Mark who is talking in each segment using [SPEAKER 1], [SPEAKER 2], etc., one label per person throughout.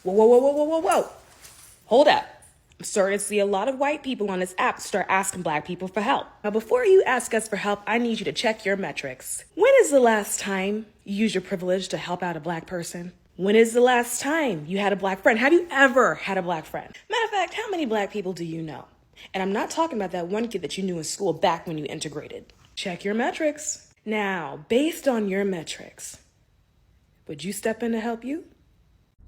[SPEAKER 1] Whoa, whoa, whoa, whoa, whoa, whoa, whoa. Hold up. I'm starting to see a lot of white people on this app start asking black people for help. Now, before you ask us for help, I need you to check your metrics. When is the last time you used your privilege to help out a black person? When is the last time you had a black friend? Have you ever had a black friend? Matter of fact, how many black people do you know? And I'm not talking about that one kid that you knew in school back when you integrated. Check your metrics. Now, based on your metrics, would you step in to help you?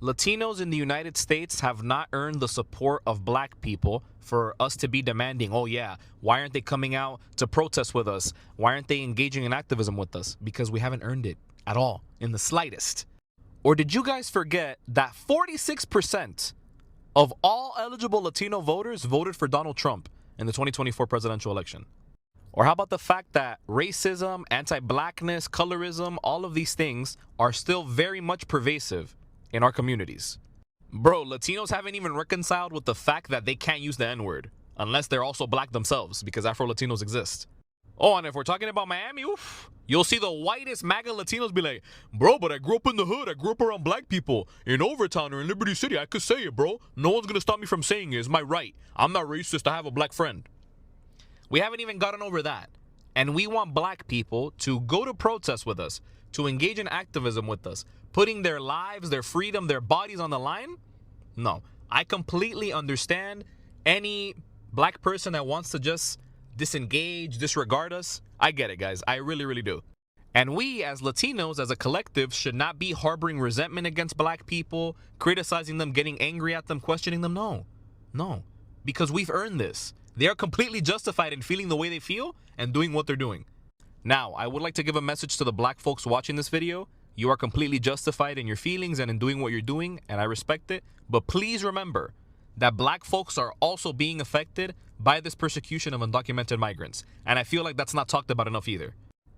[SPEAKER 2] Latinos in the United States have not earned the support of black people for us to be demanding, oh yeah, why aren't they coming out to protest with us? Why aren't they engaging in activism with us? Because we haven't earned it at all, in the slightest. Or did you guys forget that 46% of all eligible Latino voters voted for Donald Trump in the 2024 presidential election? Or how about the fact that racism, anti-blackness, colorism, all of these things are still very much pervasive in our communities? Bro, Latinos haven't even reconciled with the fact that they can't use the N-word unless they're also black themselves, because Afro-Latinos exist. Oh, and if we're talking about Miami, oof, you'll see the whitest MAGA Latinos be like, bro, but I grew up in the hood. I grew up around black people. In Overtown or in Liberty City, I could say it, bro. No one's going to stop me from saying it. It's my right. I'm not racist. I have a black friend. We haven't even gotten over that. And we want black people to go to protest with us, to engage in activism with us, putting their lives, their freedom, their bodies on the line? No. I completely understand any black person that wants to just disengage, disregard us. I get it, guys. I really, really do. And we, as Latinos, as a collective, should not be harboring resentment against black people, criticizing them, getting angry at them, questioning them. No. No. Because we've earned this. They are completely justified in feeling the way they feel and doing what they're doing. Now, I would like to give a message to the black folks watching this video. You are completely justified in your feelings and in doing what you're doing, and I respect it. But please remember that black folks are also being affected by this persecution of undocumented migrants. And I feel like that's not talked about enough either.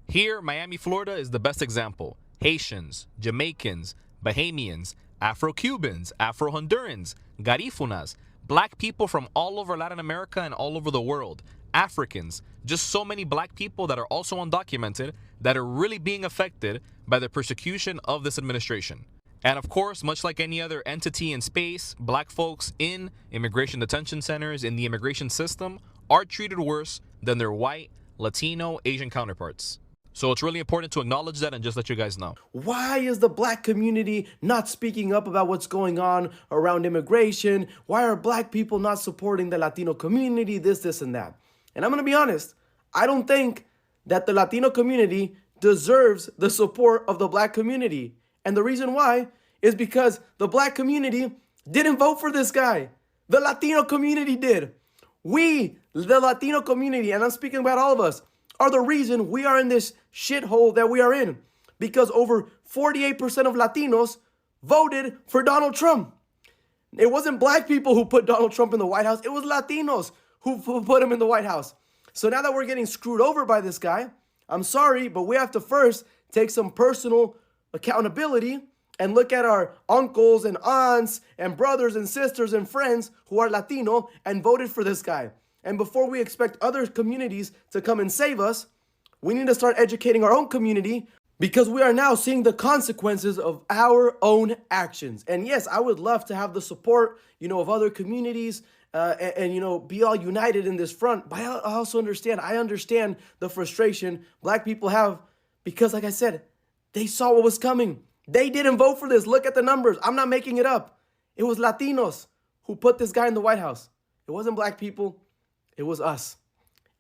[SPEAKER 2] Here, Miami, Florida is the best example. Haitians, Jamaicans, Bahamians, Afro-Cubans, Afro-Hondurans, Garifunas, black people from all over Latin America and all over the world, Africans, just so many black people that are also undocumented that are really being affected by the persecution of this administration. And of course, much like any other entity in space, black folks in immigration detention centers, in the immigration system, are treated worse than their white, Latino, Asian counterparts. So it's really important to acknowledge that and just let you guys know.
[SPEAKER 3] Why is the black community not speaking up about what's going on around immigration? Why are black people not supporting the Latino community, this, and that? And I'm going to be honest, I don't think that the Latino community deserves the support of the black community. And the reason why is because the black community didn't vote for this guy. The Latino community did. We, the Latino community, and I'm speaking about all of us, are the reason we are in this shithole that we are in. Because over 48% of Latinos voted for Donald Trump. It wasn't black people who put Donald Trump in the White House. It was Latinos who put him in the White House. So now that we're getting screwed over by this guy, I'm sorry, but we have to first take some personal accountability and look at our uncles and aunts and brothers and sisters and friends who are Latino and voted for this guy. And before we expect other communities to come and save us, we need to start educating our own community, because we are now seeing the consequences of our own actions. And yes, I would love to have the support, of other communities and be all united in this front. But I also understand, the frustration black people have because, like I said, they saw what was coming. They didn't vote for this. Look at the numbers. I'm not making it up. It was Latinos who put this guy in the White House. It wasn't black people. It was us.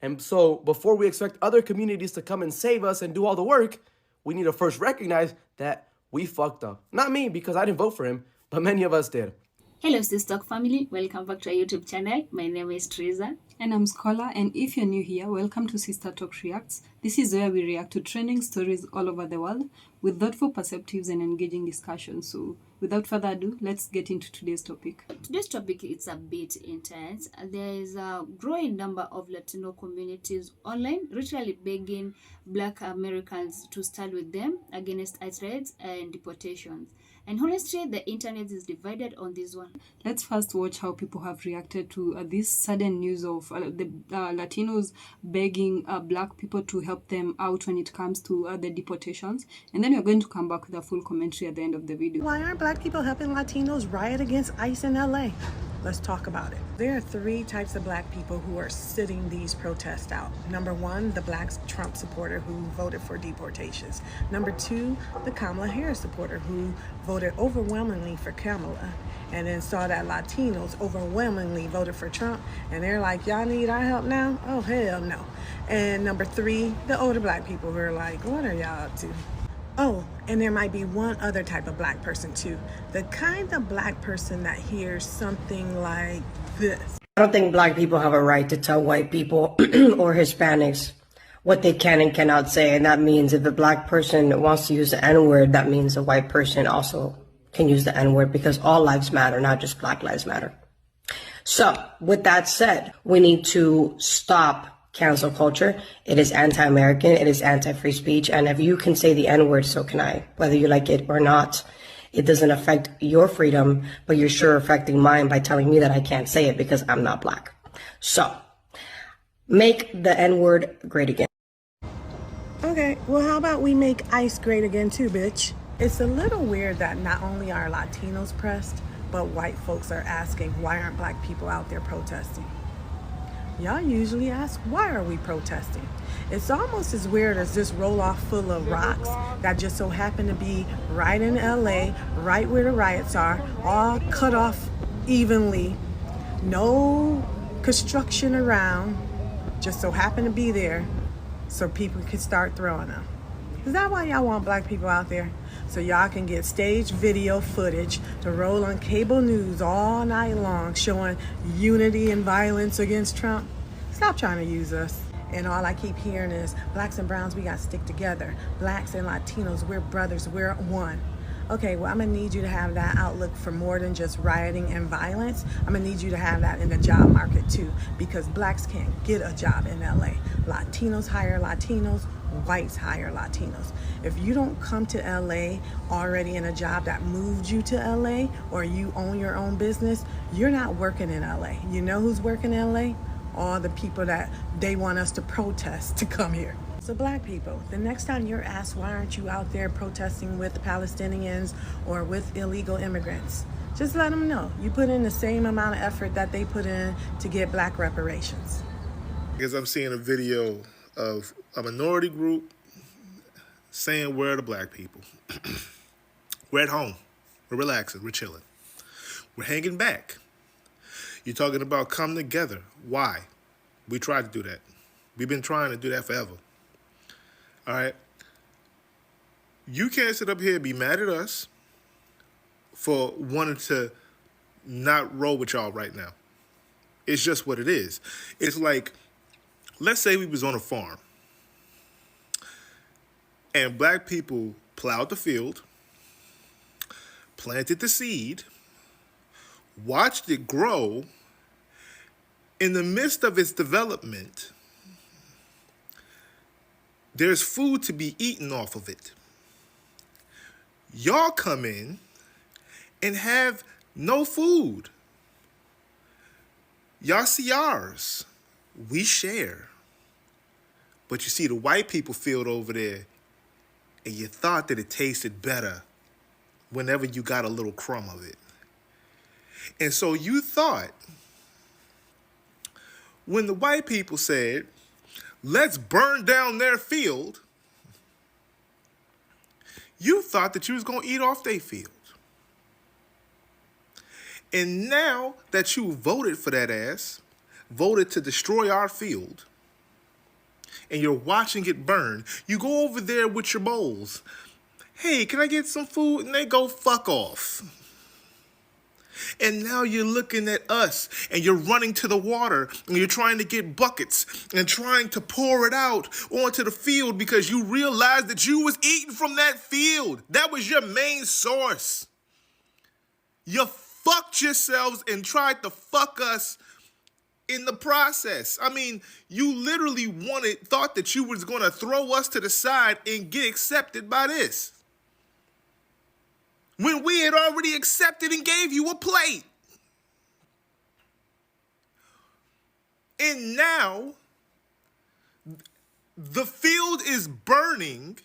[SPEAKER 3] And so before we expect other communities to come and save us and do all the work, we need to first recognize that we fucked up. Not me, because I didn't vote for him, but many of us did.
[SPEAKER 4] Hello, Sistalk family. Welcome back to our YouTube channel. My name is Teresa.
[SPEAKER 5] And I'm Scholar, and if you're new here, welcome to Sistalk Reacts. This is where we react to trending stories all over the world with thoughtful perspectives and engaging discussions. So without further ado, let's get into today's topic.
[SPEAKER 4] Today's topic is a bit intense. There is a growing number of Latino communities online literally begging Black Americans to stand with them against ICE raids and deportations. And honestly, the internet is divided on this one.
[SPEAKER 5] Let's first watch how people have reacted to this sudden news of the Latinos begging black people to help them out when it comes to the deportations. And then we're going to come back with a full commentary at the end of the video.
[SPEAKER 1] Why aren't black people helping Latinos riot against ICE in LA? Let's talk about it. There are three types of black people who are sitting these protests out. Number one, the black Trump supporter who voted for deportations. Number two, the Kamala Harris supporter who voted overwhelmingly for Kamala and then saw that Latinos overwhelmingly voted for Trump and they're like, y'all need our help now? Oh, hell no. And number three, the older black people who are like, what are y'all up to? Oh, and there might be one other type of black person too. The kind of black person that hears something like this.
[SPEAKER 6] I don't think black people have a right to tell white people or Hispanics what they can and cannot say. And that means if a black person wants to use the N-word, that means a white person also can use the N-word, because all lives matter, not just Black Lives Matter. So with that said, we need to stop cancel culture. It is anti-American. It is anti-free speech. And if you can say the N-word, so can I, whether you like it or not. It doesn't affect your freedom, but you're sure affecting mine by telling me that I can't say it because I'm not black. So make the N-word great again.
[SPEAKER 1] Okay, well, how about we make ICE great again too, bitch? It's a little weird that not only are Latinos pressed, but white folks are asking, why aren't black people out there protesting? Y'all usually ask, why are we protesting? It's almost as weird as this roll-off full of rocks that just so happen to be right in LA, right where the riots are, all cut off evenly, no construction around, just so happen to be there so people can start throwing them. Is that why y'all want black people out there? So y'all can get staged video footage to roll on cable news all night long showing unity and violence against Trump? Stop trying to use us. And all I keep hearing is blacks and browns, we gotta stick together. Blacks and Latinos, we're brothers, we're one. Okay, well, I'm gonna need you to have that outlook for more than just rioting and violence. I'm gonna need you to have that in the job market too, because blacks can't get a job in LA. Latinos hire Latinos, whites hire Latinos. If you don't come to LA already in a job that moved you to LA, or you own your own business, you're not working in LA. You know who's working in LA? All the people that they want us to protest to come here. So black people, the next time you're asked, why aren't you out there protesting with the Palestinians or with illegal immigrants? Just let them know you put in the same amount of effort that they put in to get black reparations.
[SPEAKER 7] Because I'm seeing a video of a minority group saying, where are the black people? We're at home. We're relaxing. We're chilling. We're hanging back. You're talking about come together. Why? We tried to do that. We've been trying to do that forever. All right? You can't sit up here and be mad at us for wanting to not roll with y'all right now. It's just what it is. It's like, let's say we was on a farm and black people plowed the field, planted the seed, watched it grow. In the midst of its development, there's food to be eaten off of it. Y'all come in and have no food. Y'all see ours. We share. But you see the white people field over there, and you thought that it tasted better whenever you got a little crumb of it. And so you thought, when the white people said, let's burn down their field, you thought that you was going to eat off their field. And now that you voted for that ass, voted to destroy our field, and you're watching it burn, you go over there with your bowls. Hey, can I get some food? And they go, fuck off. And now you're looking at us and you're running to the water and you're trying to get buckets and trying to pour it out onto the field because you realized that you was eating from that field. That was your main source. You fucked yourselves and tried to fuck us in the process. I mean, you literally thought that you was going to throw us to the side and get accepted by this. when we had already accepted and gave you a plate. And now, the field is burning,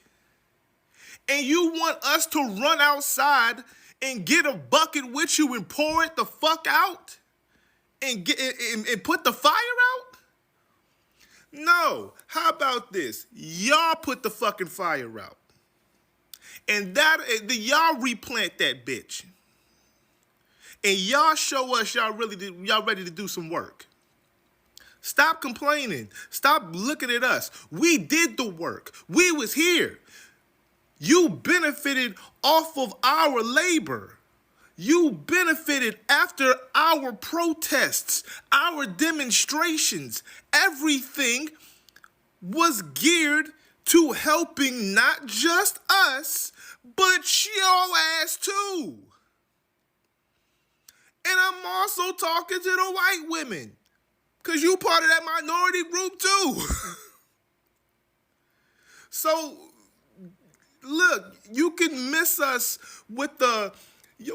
[SPEAKER 7] and you want us to run outside and get a bucket with you and pour it the fuck out? And put the fire out? No. How about this? Y'all put the fucking fire out. And y'all replant that bitch. And y'all show us y'all ready to do some work. Stop complaining. Stop looking at us. We did the work. We was here. You benefited off of our labor. You benefited after our protests, our demonstrations. Everything was geared to helping not just us, but your ass too. And I'm also talking to the white women, because you part of that minority group too. So, look, you can miss us with the,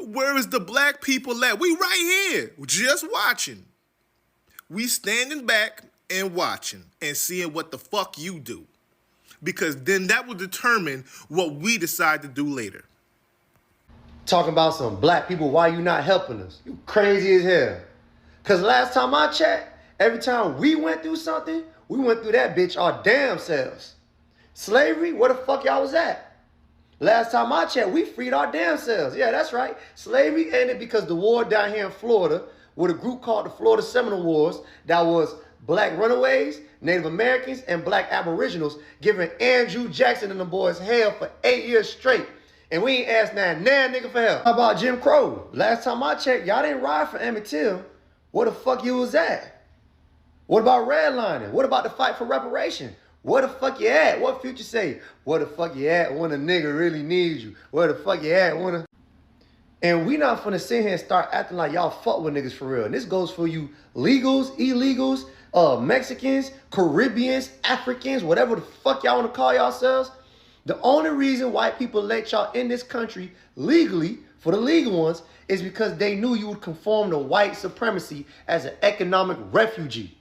[SPEAKER 7] where is the black people at? We right here, just watching. We standing back and watching and seeing what the fuck you do. Because then that will determine what we decide to do later.
[SPEAKER 8] Talking about some black people, why you not helping us? You crazy as hell. Because last time I checked, every time we went through something, we went through that bitch our damn selves. Slavery, where the fuck y'all was at? Last time I checked, we freed our damn selves. Yeah, that's right. Slavery ended because the war down here in Florida with a group called the Florida Seminole Wars that was black runaways, Native Americans, and black aboriginals giving Andrew Jackson and the boys hell for 8 years straight. And we ain't asked nah nigga for help. How about Jim Crow? Last time I checked, y'all didn't ride for Emmett Till. Where the fuck you was at? What about redlining? What about the fight for reparation? Where the fuck you at? What Future say? Where the fuck you at when a nigga really needs you? Where the fuck you at when a... And we not finna sit here and start acting like y'all fuck with niggas for real. And this goes for you legals, illegals, Mexicans, Caribbeans, Africans, whatever the fuck y'all wanna call yourselves. The only reason white people let y'all in this country legally, for the legal ones, is because they knew you would conform to white supremacy as an economic refugee.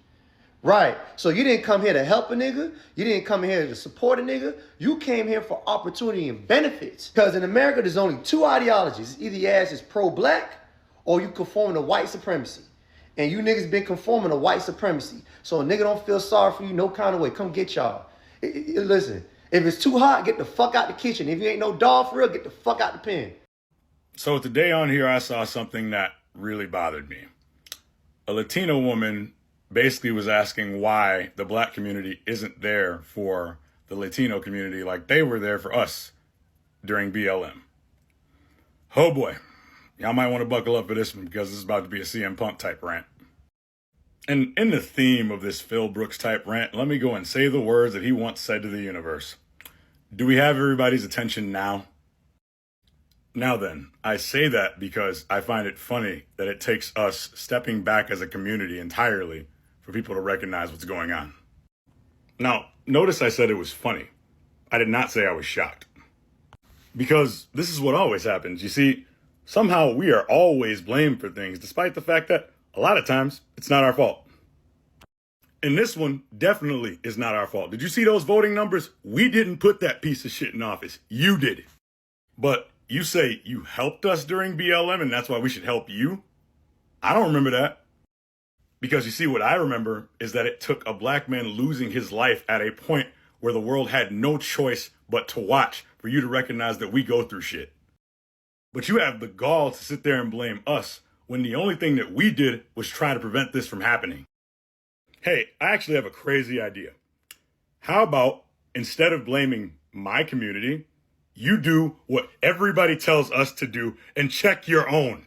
[SPEAKER 8] Right. So you didn't come here to help a nigga. You didn't come here to support a nigga. You came here for opportunity and benefits. Because in America, there's only two ideologies. Either your ass is pro-black or you conform to white supremacy. And you niggas been conforming to white supremacy. So a nigga don't feel sorry for you no kind of way. Come get y'all. Listen, if it's too hot, get the fuck out the kitchen. If you ain't no dog for real, get the fuck out the pen.
[SPEAKER 9] So today on here, I saw something that really bothered me. A Latino woman basically was asking why the black community isn't there for the Latino community like they were there for us during BLM. Oh boy, y'all might want to buckle up for this one because this is about to be a CM Punk type rant. And in the theme of this Phil Brooks type rant, let me go and say the words that he once said to the universe. Do we have everybody's attention now? Now then, I say that because I find it funny that it takes us stepping back as a community entirely for people to recognize what's going on. Now, notice I said it was funny. I did not say I was shocked. Because this is what always happens. You see, somehow we are always blamed for things, despite the fact that a lot of times it's not our fault. And this one definitely is not our fault. Did you see those voting numbers? We didn't put that piece of shit in office. You did it. But you say you helped us during BLM and that's why we should help you? I don't remember that. Because you see, what I remember is that it took a black man losing his life at a point where the world had no choice but to watch for you to recognize that we go through shit. But you have the gall to sit there and blame us when the only thing that we did was try to prevent this from happening. Hey, I actually have a crazy idea. How about instead of blaming my community, you do what everybody tells us to do and check your own?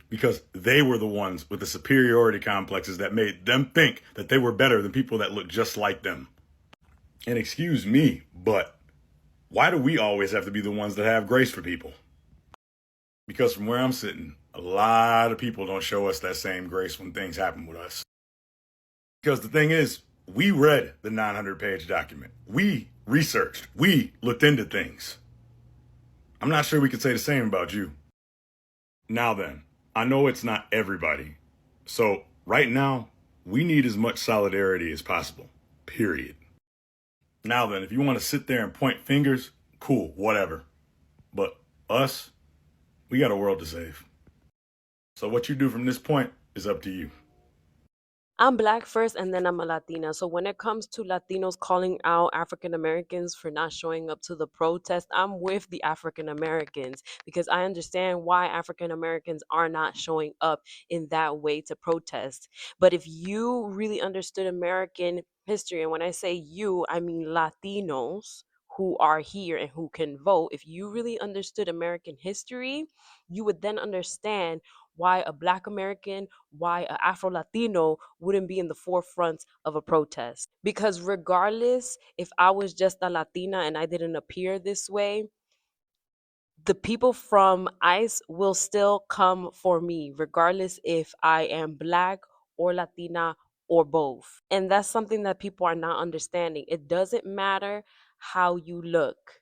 [SPEAKER 9] Because they were the ones with the superiority complexes that made them think that they were better than people that look just like them. And excuse me, but why do we always have to be the ones that have grace for people? Because from where I'm sitting, a lot of people don't show us that same grace when things happen with us. Because the thing is, we read the 900-page document. We researched. We looked into things. I'm not sure we could say the same about you. Now then, I know it's not everybody. So right now, we need as much solidarity as possible, period. Now then, if you want to sit there and point fingers, cool, whatever. But us, we got a world to save. So what you do from this point is up to you.
[SPEAKER 10] I'm Black first and then I'm a Latina. So when it comes to Latinos calling out African Americans for not showing up to the protest, I'm with the African Americans because I understand why African Americans are not showing up in that way to protest. But if you really understood American history, and when I say you, I mean Latinos who are here and who can vote, if you really understood American history, you would then understand why a Black American, why a Afro Latino wouldn't be in the forefront of a protest. Because regardless if I was just a Latina and I didn't appear this way, the people from ICE will still come for me, regardless if I am Black or Latina or both. And that's something that people are not understanding. It doesn't matter how you look,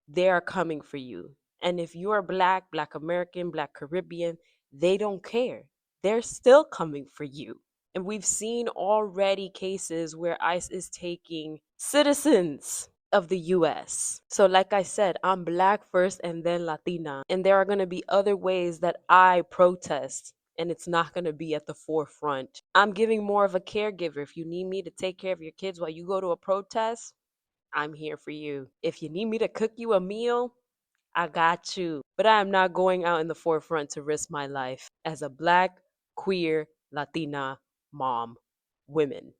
[SPEAKER 10] they are coming for you. And if you are Black, Black American, Black Caribbean, they don't care. They're still coming for you. And we've seen already cases where ICE is taking citizens of the US. So like I said, I'm Black first and then Latina. And there are going to be other ways that I protest, and it's not going to be at the forefront. I'm giving more of a caregiver. If you need me to take care of your kids while you go to a protest, I'm here for you. If you need me to cook you a meal, I got you. But I am not going out in the forefront to risk my life as a Black, queer, Latina mom, woman.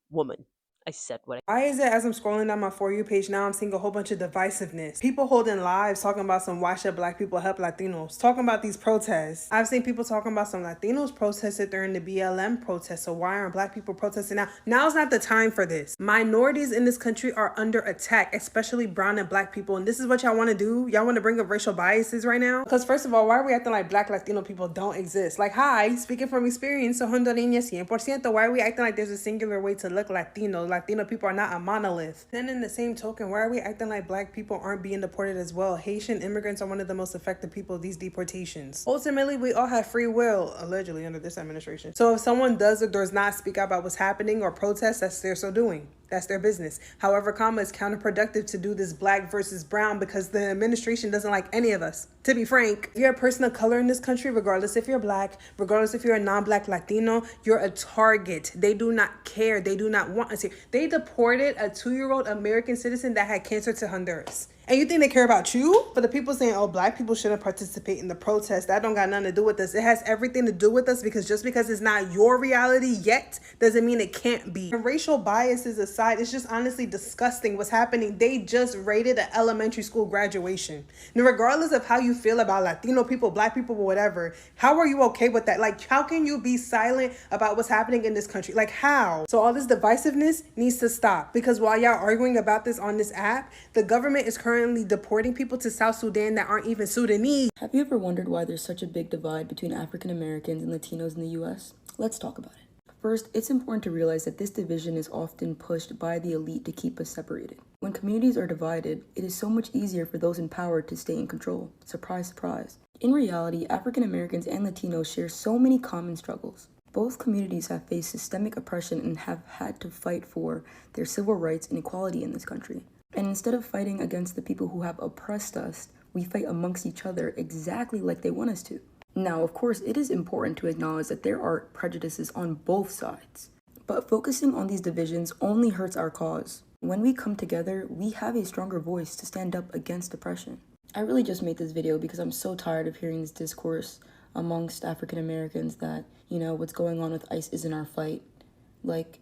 [SPEAKER 10] I said what I
[SPEAKER 1] Why is it as I'm scrolling down my For You page now, I'm seeing a whole bunch of divisiveness? People holding lives talking about some why should Black people help Latinos? Talking about these protests. I've seen people talking about some Latinos protested during the BLM protests. So why aren't Black people protesting now? Now's not the time for this. Minorities in this country are under attack, especially brown and Black people. And this is what y'all want to do? Y'all want to bring up racial biases right now? Because first of all, why are we acting like Black Latino people don't exist? Like, hi, speaking from experience, so hondureña 100%. Why are we acting like there's a singular way to look Latino? Latino people are not a monolith. Then in the same token, why are we acting like Black people aren't being deported as well? Haitian immigrants are one of the most affected people of these deportations. Ultimately, we all have free will, allegedly under this administration. So if someone does or does not speak out about what's happening or protest, that's their so doing. That's their business. However, it's counterproductive to do this Black versus brown because the administration doesn't like any of us. To be frank, if you're a person of color in this country, regardless if you're Black, regardless if you're a non-Black Latino, you're a target. They do not care. They do not want us here. They deported a 2-year-old American citizen that had cancer to Honduras. And you think they care about you? But the people saying, oh, Black people shouldn't participate in the protest, that don't got nothing to do with us. It has everything to do with us because just because it's not your reality yet doesn't mean it can't be. And racial biases aside, it's just honestly disgusting what's happening. They just rated an elementary school graduation. Now, regardless of how you feel about Latino people, Black people, whatever, how are you okay with that? Like, how can you be silent about what's happening in this country? Like, how? So all this divisiveness needs to stop because while y'all arguing about this on this app, the government is currently deporting people to South Sudan that aren't even Sudanese.
[SPEAKER 11] Have you ever wondered why there's such a big divide between African Americans and Latinos in the US? Let's talk about it. First, it's important to realize that this division is often pushed by the elite to keep us separated. When communities are divided, it is so much easier for those in power to stay in control. Surprise, surprise. In reality, African Americans and Latinos share so many common struggles. Both communities have faced systemic oppression and have had to fight for their civil rights and equality in this country. And instead of fighting against the people who have oppressed us, we fight amongst each other exactly like they want us to. Now, of course, it is important to acknowledge that there are prejudices on both sides. But focusing on these divisions only hurts our cause. When we come together, we have a stronger voice to stand up against oppression. I really just made this video because I'm so tired of hearing this discourse amongst African Americans that, what's going on with ICE isn't our fight. Like,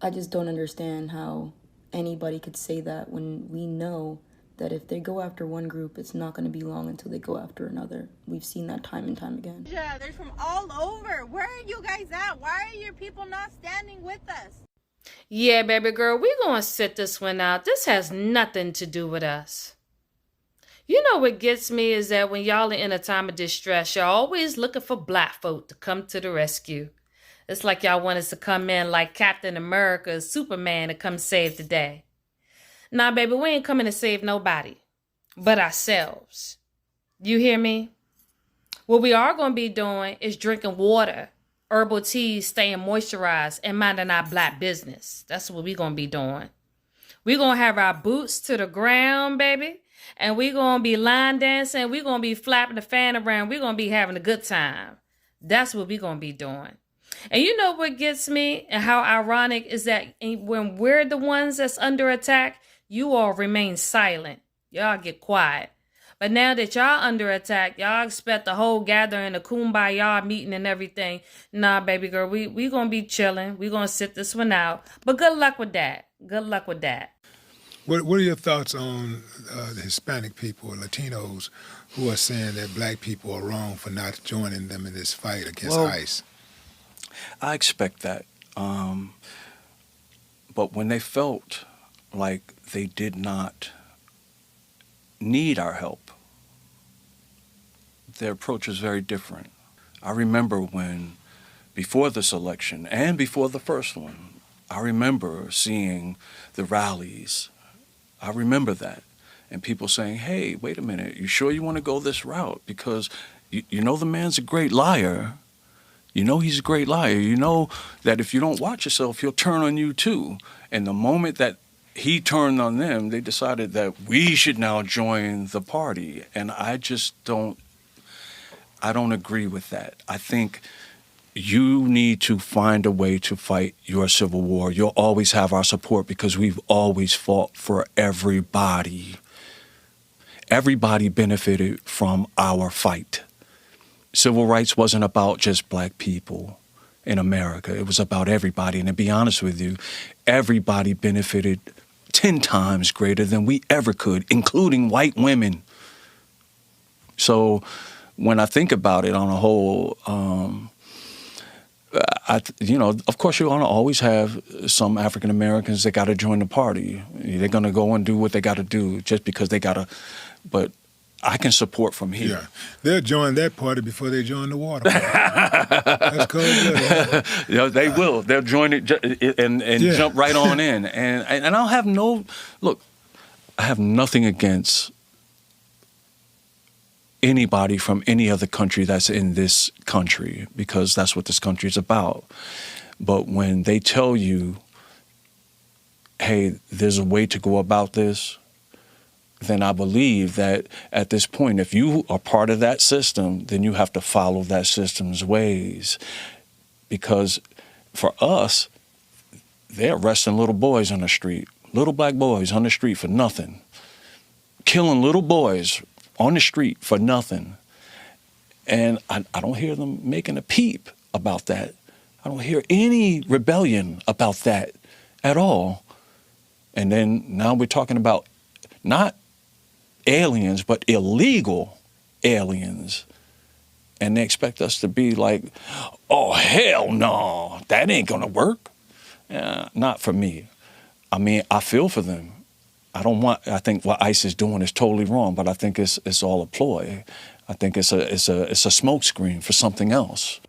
[SPEAKER 11] I just don't understand how anybody could say that when we know that if they go after one group, it's not going to be long until they go after another. We've seen that time and time again.
[SPEAKER 12] Yeah, they're from all over. Where are you guys at? Why are your people not standing with us?
[SPEAKER 13] Yeah, baby girl, we're going to sit this one out. This has nothing to do with us. You know what gets me is that when y'all are in a time of distress, y'all always looking for Black folk to come to the rescue. It's like y'all want us to come in like Captain America, Superman to come save the day. Nah, baby, we ain't coming to save nobody. but ourselves. You hear me? What we are going to be doing is drinking water, herbal teas, staying moisturized, and minding our Black business. That's what we're going to be doing. We're going to have our boots to the ground, baby. And we're going to be line dancing. We're going to be flapping the fan around. We're going to be having a good time. That's what we're going to be doing. And you know what gets me and how ironic is that when we're the ones that's under attack, you all remain silent. Y'all get quiet. But now that y'all under attack, y'all expect the whole gathering, the kumbaya meeting and everything. Nah, baby girl, we going to be chilling. We going to sit this one out. But good luck with that. Good luck with that.
[SPEAKER 14] What are your thoughts on the Hispanic people or Latinos who are saying that Black people are wrong for not joining them in this fight against ICE?
[SPEAKER 15] I expect that. But when they felt like they did not need our help, their approach was very different. I remember when, before this election and before the first one, I remember seeing the rallies. I remember that. And people saying, hey, wait a minute, you sure you want to go this route? Because you know the man's a great liar. You know he's a great liar. You know that if you don't watch yourself, he'll turn on you too. And the moment that he turned on them, they decided that we should now join the party. And I just don't agree with that. I think you need to find a way to fight your civil war. You'll always have our support because we've always fought for everybody. Everybody benefited from our fight. Civil rights wasn't about just Black people in America. It was about everybody. And to be honest with you, everybody benefited 10 times greater than we ever could, including white women. So when I think about it on a whole, of course you're going to always have some African Americans that got to join the party. They're going to go and do what they got to do just because they got to, but I can support from here.
[SPEAKER 14] Yeah, they'll join that party before they join the water party. That's cold-blooded.
[SPEAKER 15] Yeah, they will. They'll join it and jump right on in. And I'll have I have nothing against anybody from any other country that's in this country, because that's what this country is about. But when they tell you, hey, there's a way to go about this, then I believe that at this point, if you are part of that system, then you have to follow that system's ways. Because for us, they're arresting little boys on the street, little Black boys on the street for nothing, killing little boys on the street for nothing. And I don't hear them making a peep about that. I don't hear any rebellion about that at all. And then now we're talking about not aliens, but illegal aliens. And they expect us to be like, oh, hell no, that ain't gonna work. Not for me. I mean, I feel for them. I think what ICE is doing is totally wrong, but I think it's all a ploy. I think it's a smokescreen for something else.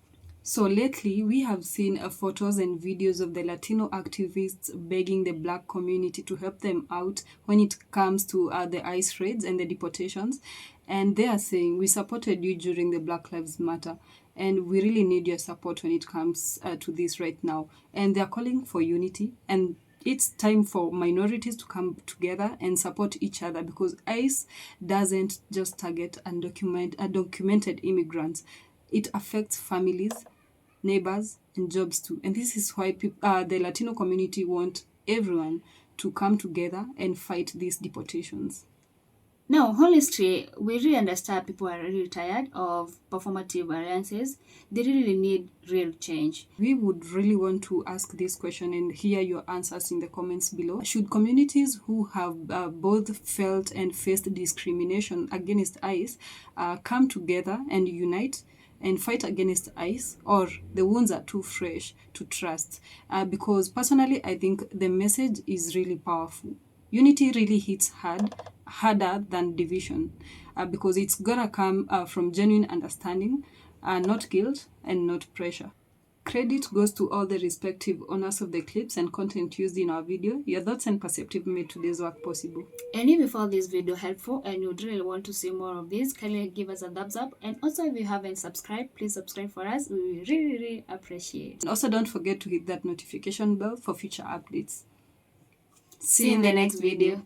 [SPEAKER 5] So lately, we have seen photos and videos of the Latino activists begging the Black community to help them out when it comes to the ICE raids and the deportations. And they are saying, we supported you during the Black Lives Matter, and we really need your support when it comes to this right now. And they are calling for unity, and it's time for minorities to come together and support each other, because ICE doesn't just target undocumented immigrants. It affects families, neighbors, and jobs too. And this is why the Latino community want everyone to come together and fight these deportations.
[SPEAKER 4] Now, honestly, we really understand people are really tired of performative alliances. They really need real change.
[SPEAKER 5] We would really want to ask this question and hear your answers in the comments below. Should communities who have both felt and faced discrimination against ICE come together and unite and fight against ICE, or the wounds are too fresh to trust? Because personally, I think the message is really powerful. Unity really hits harder than division, because it's gonna come from genuine understanding, not guilt and not pressure. Credit goes to all the respective owners of the clips and content used in our video. Your thoughts and perspective made today's work possible.
[SPEAKER 4] And if you found this video helpful and you really want to see more of this, kindly give us a thumbs up. And also, if you haven't subscribed, please subscribe for us. We will really appreciate it.
[SPEAKER 5] And also don't forget to hit that notification bell for future updates.
[SPEAKER 4] See you in the next video.